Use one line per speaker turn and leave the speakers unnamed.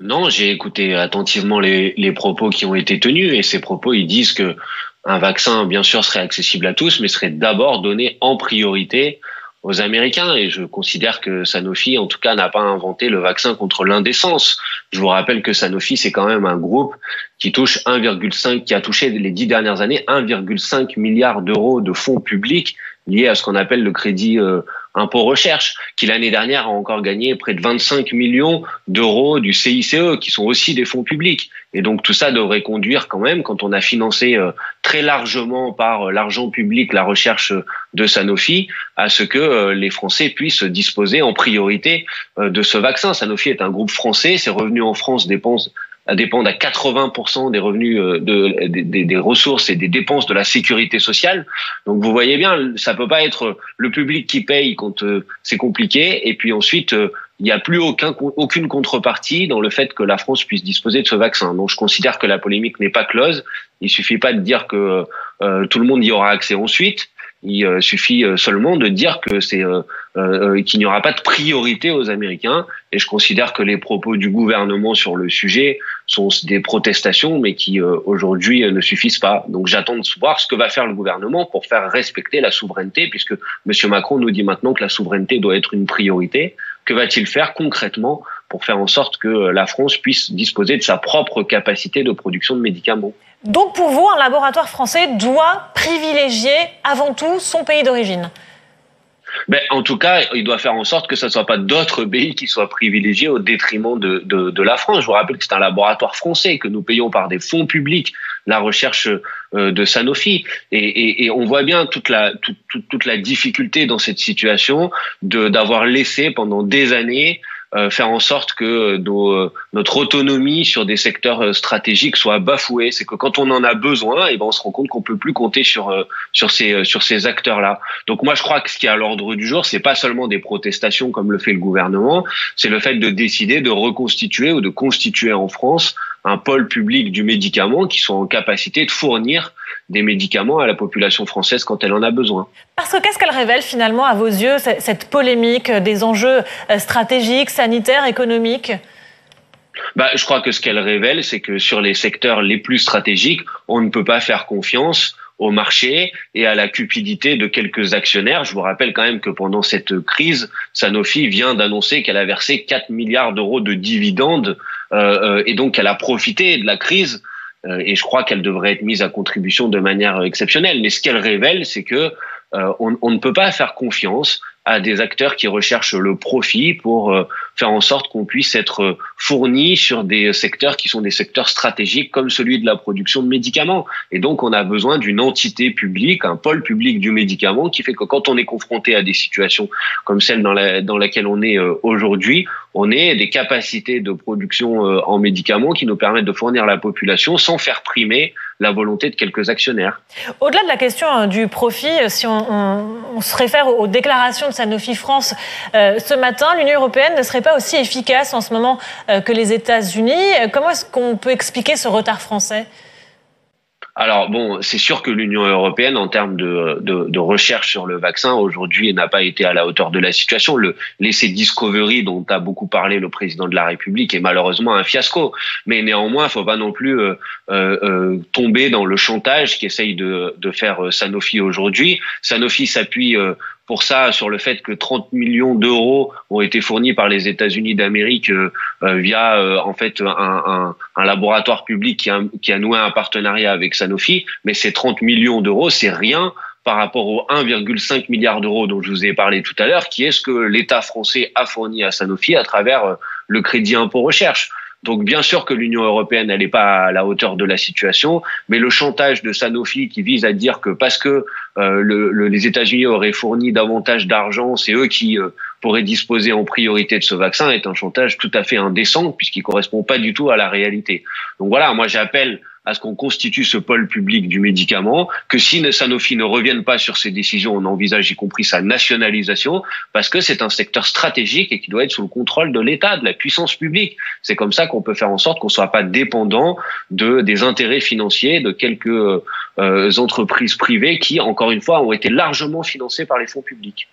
Non, j'ai écouté attentivement les propos qui ont été tenus et ces propos, ils disent que un vaccin, bien sûr, serait accessible à tous, mais serait d'abord donné en priorité aux Américains. Et je considère que Sanofi, en tout cas, n'a pas inventé le vaccin contre l'indécence. Je vous rappelle que Sanofi, c'est quand même un groupe qui touche 1,5, qui a touché les 10 dernières années 1,5 milliard d'euros de fonds publics liés à ce qu'on appelle le crédit impôt recherche, qui l'année dernière a encore gagné près de 25 millions d'euros du CICE, qui sont aussi des fonds publics. Et donc tout ça devrait conduire quand même, quand on a financé très largement par l'argent public la recherche de Sanofi, à ce que les Français puissent disposer en priorité de ce vaccin. Sanofi est un groupe français, ses revenus en France dépendent à 80% des revenus des ressources et des dépenses de la sécurité sociale. Donc vous voyez bien, ça peut pas être le public qui paye quand c'est compliqué, et puis ensuite il n'y a plus aucune contrepartie dans le fait que la France puisse disposer de ce vaccin. Donc je considère que la polémique n'est pas close. Il suffit pas de dire que tout le monde y aura accès ensuite. Il suffit seulement de dire que qu'il n'y aura pas de priorité aux Américains. Et je considère que les propos du gouvernement sur le sujet sont des protestations, mais qui aujourd'hui ne suffisent pas. Donc j'attends de voir ce que va faire le gouvernement pour faire respecter la souveraineté, puisque Monsieur Macron nous dit maintenant que la souveraineté doit être une priorité. Que va-t-il faire concrètement pour faire en sorte que la France puisse disposer de sa propre capacité de production de médicaments?
Donc pour vous, un laboratoire français doit privilégier avant tout son pays d'origine?
En tout cas, il doit faire en sorte que ce ne soit pas d'autres pays qui soient privilégiés au détriment de la France. Je vous rappelle que c'est un laboratoire français, que nous payons par des fonds publics la recherche de Sanofi. Et on voit bien toute la difficulté dans cette situation d'avoir laissé pendant des années faire en sorte que notre autonomie sur des secteurs stratégiques soit bafouée. C'est que quand on en a besoin, et ben on se rend compte qu'on peut plus compter sur ces acteurs-là. Donc moi je crois que ce qui est à l'ordre du jour, c'est pas seulement des protestations comme le fait le gouvernement, c'est le fait de décider de reconstituer ou de constituer en France un pôle public du médicament qui soit en capacité de fournir des médicaments à la population française quand elle en a besoin.
Parce que qu'est-ce qu'elle révèle finalement à vos yeux, cette polémique des enjeux stratégiques, sanitaires, économiques ?
Je crois que ce qu'elle révèle, c'est que sur les secteurs les plus stratégiques, on ne peut pas faire confiance au marché et à la cupidité de quelques actionnaires. Je vous rappelle quand même que pendant cette crise, Sanofi vient d'annoncer qu'elle a versé 4 milliards d'euros de dividendes et donc qu'elle a profité de la crise. Et je crois qu'elle devrait être mise à contribution de manière exceptionnelle. Mais ce qu'elle révèle, c'est que on ne peut pas faire confiance à des acteurs qui recherchent le profit pour faire en sorte qu'on puisse être fourni sur des secteurs qui sont des secteurs stratégiques comme celui de la production de médicaments. Et donc, on a besoin d'une entité publique, un pôle public du médicament qui fait que quand on est confronté à des situations comme celle dans laquelle on est aujourd'hui, on ait des capacités de production en médicaments qui nous permettent de fournir la population sans faire primer la volonté de quelques actionnaires.
Au-delà de la question du profit, si on se réfère aux déclarations de Sanofi France ce matin, l'Union européenne ne serait pas aussi efficace en ce moment que les États-Unis. Comment est-ce qu'on peut expliquer ce retard français ?
Alors bon, c'est sûr que l'Union européenne, en termes de recherche sur le vaccin, aujourd'hui, n'a pas été à la hauteur de la situation. L'essai Discovery, dont a beaucoup parlé le président de la République, est malheureusement un fiasco. Mais néanmoins, il ne faut pas non plus tomber dans le chantage qu'essaye de faire Sanofi aujourd'hui. Sanofi s'appuie pour ça sur le fait que 30 millions d'euros ont été fournis par les États-Unis d'Amérique via en fait un laboratoire public qui a noué un partenariat avec Sanofi. Mais ces 30 millions d'euros, c'est rien par rapport aux 1,5 milliard d'euros dont je vous ai parlé tout à l'heure, qui est ce que l'État français a fourni à Sanofi à travers le crédit impôt recherche. Donc bien sûr que l'Union européenne, elle n'est pas à la hauteur de la situation, mais le chantage de Sanofi qui vise à dire que parce que les États-Unis auraient fourni davantage d'argent, c'est eux qui pourraient disposer en priorité de ce vaccin, est un chantage tout à fait indécent puisqu'il correspond pas du tout à la réalité. Donc voilà, moi j'appelle à ce qu'on constitue ce pôle public du médicament, que si Sanofi ne revienne pas sur ses décisions, on envisage y compris sa nationalisation, parce que c'est un secteur stratégique et qui doit être sous le contrôle de l'État, de la puissance publique. C'est comme ça qu'on peut faire en sorte qu'on ne soit pas dépendant des intérêts financiers de quelques entreprises privées qui, encore une fois, ont été largement financées par les fonds publics.